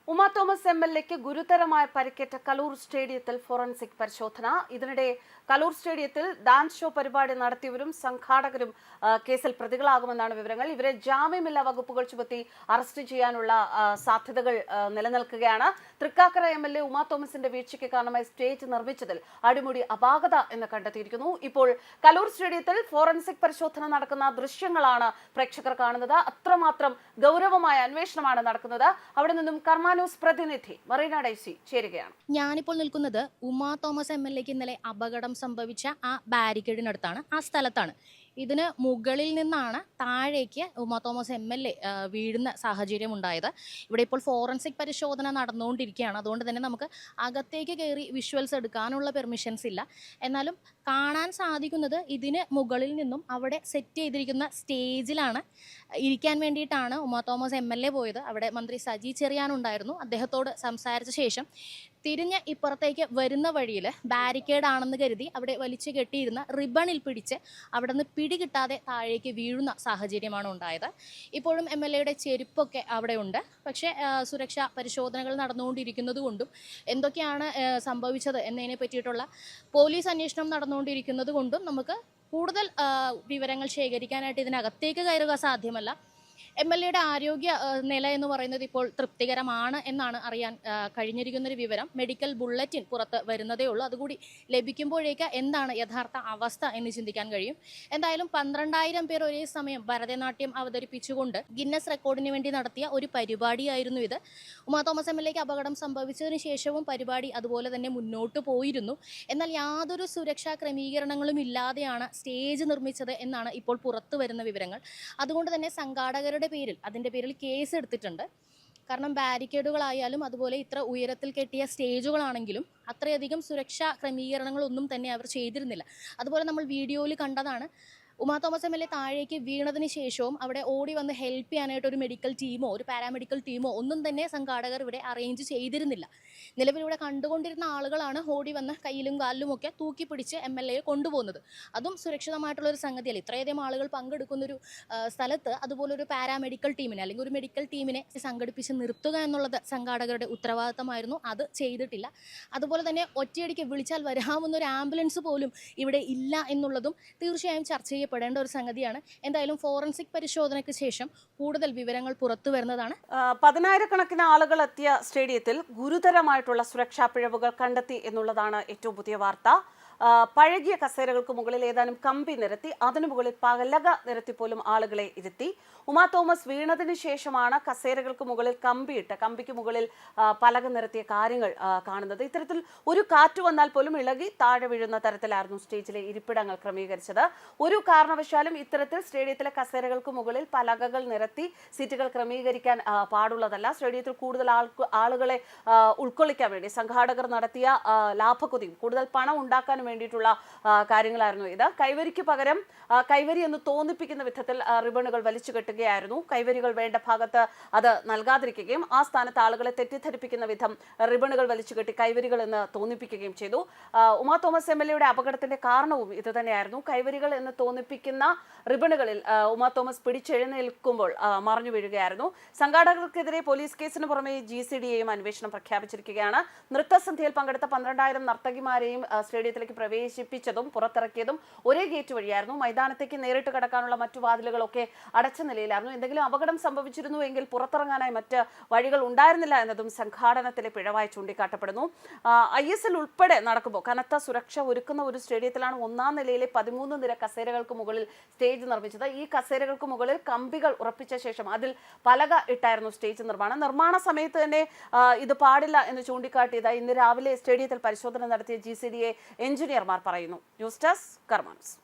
Uma Thomas എംഎൽഎക്ക് ഗുരുതരമായ പരിക്കേറ്റ കലൂർ സ്റ്റേഡിയത്തിൽ ഫോറൻസിക് പരിശോധന. ഇതിനിടെ കലൂർ സ്റ്റേഡിയത്തിൽ ഡാൻസ് ഷോ പരിപാടി നടത്തിയവരും സംഘാടകരും കേസിൽ പ്രതികളാകുമെന്നാണ് വിവരങ്ങൾ. ഇവരെ ജാമ്യമില്ലാ വകുപ്പുകൾ ചുമത്തി അറസ്റ്റ് ചെയ്യാനുള്ള സാധ്യതകൾ നിലനിൽക്കുകയാണ്. തൃക്കാക്കര എംഎൽഎ ഉമാ തോമസിന്റെ വീഴ്ചയ്ക്ക് കാരണമായി സ്റ്റേജ് നിർമ്മിച്ചതിൽ അടിമുടി അപാകത എന്ന് കണ്ടെത്തിയിരിക്കുന്നു. ഇപ്പോൾ കലൂർ സ്റ്റേഡിയത്തിൽ ഫോറൻസിക് പരിശോധന നടക്കുന്ന ദൃശ്യങ്ങളാണ് പ്രേക്ഷകർ കാണുന്നത്. അത്രമാത്രം ഗൗരവമായ അന്വേഷണമാണ് നടക്കുന്നത്. അവിടെ നിന്നും ന്യൂസ് പ്രതിനിധി മറീന ഡൈസി ചേരുകയാണ്. ഞാനിപ്പോൾ നിൽക്കുന്നത് ഉമാ തോമസ് എംഎൽഎക്ക് ഇന്നലെ അപകടം സംഭവിച്ച ആ ബാരിക്കേഡിനടുത്താണ്, ആ സ്ഥലത്താണ്. ഇതിന് മുകളിൽ നിന്നാണ് താഴേക്ക് ഉമാ തോമസ് എംഎൽഎ വീഴുന്ന സാഹചര്യം ഉണ്ടായത്. ഇവിടെ ഇപ്പോൾ ഫോറൻസിക് പരിശോധന നടന്നുകൊണ്ടിരിക്കുകയാണ്. അതുകൊണ്ട് തന്നെ നമുക്ക് അകത്തേക്ക് കയറി വിഷ്വൽസ് എടുക്കാനുള്ള പെർമിഷൻസ് ഇല്ല. എന്നാലും കാണാൻ സാധിക്കുന്നത് ഇതിന് മുകളിൽ നിന്നും അവിടെ സെറ്റ് ചെയ്തിരിക്കുന്ന സ്റ്റേജിലാണ് ഇരിക്കാൻ വേണ്ടിയിട്ടാണ് ഉമാ തോമസ് എംഎൽഎ പോയത്. അവിടെ മന്ത്രി സജി ചെറിയാനുണ്ടായിരുന്നു. അദ്ദേഹത്തോട് സംസാരിച്ച ശേഷം തിരിഞ്ഞ് ഇപ്പുറത്തേക്ക് വരുന്ന വഴിയിൽ ബാരിക്കേഡ് ആണെന്ന് കരുതി അവിടെ വലിച്ചു കെട്ടിയിരുന്ന റിബണിൽ പിടിച്ച് അവിടെ നിന്ന് പിടികിട്ടാതെ താഴേക്ക് വീഴുന്ന സാഹചര്യമാണ് ഉണ്ടായത്. ഇപ്പോഴും എംഎൽഎയുടെ ചെരുപ്പൊക്കെ അവിടെ ഉണ്ട്. പക്ഷേ സുരക്ഷാ പരിശോധനകൾ നടന്നുകൊണ്ടിരിക്കുന്നത് കൊണ്ടും എന്തൊക്കെയാണ് സംഭവിച്ചത് എന്നതിനെ പറ്റിയിട്ടുള്ള പോലീസ് അന്വേഷണം നടന്നുകൊണ്ടിരിക്കുന്നത് കൊണ്ടും നമുക്ക് കൂടുതൽ വിവരങ്ങൾ ശേഖരിക്കാനായിട്ട് ഇതിനകത്തേക്ക് കയറുക സാധ്യമല്ല. എംഎൽഎയുടെ ആരോഗ്യ നില എന്ന് പറയുന്നത് ഇപ്പോൾ തൃപ്തികരമാണ് എന്നാണ് അറിയാൻ കഴിഞ്ഞിരിക്കുന്നൊരു വിവരം. മെഡിക്കൽ ബുള്ളറ്റിൻ പുറത്ത് വരുന്നതേ ഉള്ളൂ. അതുകൂടി ലഭിക്കുമ്പോഴേക്ക് എന്താണ് യഥാർത്ഥ അവസ്ഥ എന്ന് ചിന്തിക്കാൻ കഴിയും. എന്തായാലും 12,000 പേർ ഒരേ സമയം ഭരതനാട്യം അവതരിപ്പിച്ചുകൊണ്ട് ഗിന്നസ് റെക്കോർഡിന് വേണ്ടി നടത്തിയ ഒരു പരിപാടിയായിരുന്നു ഇത്. ഉമാ തോമസ് എംഎൽഎക്ക് അപകടം സംഭവിച്ചതിന് ശേഷവും പരിപാടി അതുപോലെ തന്നെ മുന്നോട്ട് പോയിരുന്നു. എന്നാൽ യാതൊരു സുരക്ഷാ ക്രമീകരണങ്ങളും ഇല്ലാതെയാണ് സ്റ്റേജ് നിർമ്മിച്ചത് എന്നാണ് ഇപ്പോൾ പുറത്തു വരുന്ന വിവരങ്ങൾ. അതുകൊണ്ട് തന്നെ സംഘാടകരുടെ അതിൻ്റെ പേരിൽ കേസ് എടുത്തിട്ടുണ്ട്. കാരണം ബാരിക്കേഡുകളായാലും അതുപോലെ ഇത്ര ഉയരത്തിൽ കെട്ടിയ സ്റ്റേജുകളാണെങ്കിലും അത്രയധികം സുരക്ഷാ ക്രമീകരണങ്ങളൊന്നും തന്നെ അവർ ചെയ്തിരുന്നില്ല. അതുപോലെ നമ്മൾ വീഡിയോയിൽ കണ്ടതാണ്, ഉമാ തോമസ് എംഎൽഎ താഴേക്ക് വീണതിന് ശേഷവും അവിടെ ഓടി വന്ന് ഹെൽപ്പ് ചെയ്യാനായിട്ട് ഒരു മെഡിക്കൽ ടീമോ ഒരു പാരാമെഡിക്കൽ ടീമോ ഒന്നും തന്നെ സംഘാടകർ ഇവിടെ അറേഞ്ച് ചെയ്തിരുന്നില്ല. നിലവിലിവിടെ കണ്ടുകൊണ്ടിരുന്ന ആളുകളാണ് ഓടി വന്ന് കയ്യിലും കാലിലും ഒക്കെ തൂക്കി പിടിച്ച് എംഎൽഎയെ കൊണ്ടുപോകുന്നത്. അതും സുരക്ഷിതമായിട്ടുള്ളൊരു സംഗതിയല്ല. ഇത്രയധികം ആളുകൾ പങ്കെടുക്കുന്നൊരു സ്ഥലത്ത് അതുപോലൊരു പാരാമെഡിക്കൽ ടീമിനെ അല്ലെങ്കിൽ ഒരു മെഡിക്കൽ ടീമിനെ സംഘടിപ്പിച്ച് നിർത്തുക എന്നുള്ളത് സംഘാടകരുടെ ഉത്തരവാദിത്തമായിരുന്നു. അത് ചെയ്തിട്ടില്ല. അതുപോലെ തന്നെ ഒറ്റയടിക്ക് വിളിച്ചാൽ വരാവുന്നൊരു ആംബുലൻസ് പോലും ഇവിടെ ഇല്ല എന്നുള്ളതും തീർച്ചയായും ചർച്ച ചെയ്യപ്പെടേണ്ട ഒരു സംഗതിയാണ്. എന്തായാലും ഫോറൻസിക് പരിശോധനയ്ക്ക് ശേഷം കൂടുതൽ വിവരങ്ങൾ പുറത്തു വരുന്നതാണ്. 10,000-കണക്കിന് ആളുകൾ എത്തിയ സ്റ്റേഡിയത്തിൽ ഗുരുതരമായിട്ടുള്ള സുരക്ഷാ പിഴവുകൾ കണ്ടെത്തി എന്നുള്ളതാണ് ഏറ്റവും പുതിയ വാർത്ത. പഴകിയ കസേരകൾക്ക് മുകളിൽ ഏതാനും കമ്പി നിരത്തി അതിനു മുകളിൽ പലക നിരത്തി പോലും ആളുകളെ ഇരുത്തി. ഉമാ തോമസ് വീണതിന് ശേഷമാണ് കസേരകൾക്ക് മുകളിൽ കമ്പിക്ക് മുകളിൽ പലക നിരത്തിയ കാര്യങ്ങൾ കാണുന്നത്. ഇത്തരത്തിൽ ഒരു കാറ്റ് വന്നാൽ പോലും ഇളകി താഴെ വീഴുന്ന തരത്തിലായിരുന്നു സ്റ്റേജിലെ ഇരിപ്പിടങ്ങൾ ക്രമീകരിച്ചത്. ഒരു കാരണവശാലും ഇത്തരത്തിൽ സ്റ്റേഡിയത്തിലെ കസേരകൾക്ക് മുകളിൽ പലകകൾ നിരത്തി സീറ്റുകൾ ക്രമീകരിക്കാൻ പാടുള്ളതല്ല. സ്റ്റേഡിയത്തിൽ കൂടുതൽ ആളുകളെ ഉൾക്കൊള്ളിക്കാൻ വേണ്ടി സംഘാടകർ നടത്തിയ ലാഭക്കൊതിയും കൂടുതൽ പണം ഉണ്ടാക്കാനും വേണ്ടിയിട്ടുള്ള കാര്യങ്ങളായിരുന്നു ഇത്. കൈവരിക്ക് പകരം കൈവരി എന്ന് തോന്നിപ്പിക്കുന്ന വിധത്തിൽ റിബണുകൾ വലിച്ചു കെട്ടുകയായിരുന്നു. കൈവരികൾ വേണ്ട ഭാഗത്ത് അത് നൽകാതിരിക്കുകയും ആ സ്ഥാനത്ത് ആളുകളെ തെറ്റിദ്ധരിപ്പിക്കുന്ന വിധം റിബണുകൾ വലിച്ചു കെട്ടി കൈവരികൾ എന്ന് തോന്നിപ്പിക്കുകയും ചെയ്തു. ഉമാ തോമസ് എംഎൽഎയുടെ അപകടത്തിന്റെ കാരണവും ഇത് തന്നെയായിരുന്നു. കൈവരികൾ എന്ന് തോന്നിപ്പിക്കുന്ന റിബണുകളിൽ ഉമാ തോമസ് പിടിച്ചെഴുന്നേൽക്കുമ്പോൾ മറിഞ്ഞു വീഴുകയായിരുന്നു. സംഘാടകർക്കെതിരെ പോലീസ് കേസിന് പുറമെ GCDയെയും അന്വേഷണം പ്രഖ്യാപിച്ചിരിക്കുകയാണ്. നൃത്തസന്ധ്യയിൽ പങ്കെടുത്ത 12,000 നർത്തകിമാരെയും സ്റ്റേഡിയത്തിലേക്ക് പ്രവേശിപ്പിച്ചതും പുറത്തിറക്കിയതും ഒരേ ഗേറ്റ് വഴിയായിരുന്നു. മൈതാനത്തേക്ക് നേരിട്ട് കടക്കാനുള്ള മറ്റു വാതിലുകളൊക്കെ അടച്ച നിലയിലായിരുന്നു. എന്തെങ്കിലും അപകടം സംഭവിച്ചിരുന്നുവെങ്കിൽ പുറത്തിറങ്ങാനായി മറ്റ് വഴികൾ ഉണ്ടായിരുന്നില്ല എന്നതും സംഘാടനത്തിലെ പിഴവായി ചൂണ്ടിക്കാട്ടപ്പെടുന്നു. ISL ഉൾപ്പെടെ നടക്കുമ്പോൾ കനത്ത സുരക്ഷ ഒരുക്കുന്ന ഒരു സ്റ്റേഡിയത്തിലാണ് 1-ാം നിലയിലെ 13 നിര കസേരകൾക്ക് മുകളിൽ സ്റ്റേജ് നിർമ്മിച്ചത്. ഈ കസേരകൾക്ക് മുകളിൽ കമ്പികൾ ഉറപ്പിച്ച ശേഷം അതിൽ പലക ഇട്ടായിരുന്നു സ്റ്റേജ് നിർമ്മാണ സമയത്ത് തന്നെ ഇത് പാടില്ല എന്ന് ചൂണ്ടിക്കാട്ടിയത് ഇന്ന് രാവിലെ സ്റ്റേഡിയത്തിൽ പരിശോധന നടത്തിയ GCDA എഞ്ചിനീയർമാർ പറയുന്നു. News desk Karma news.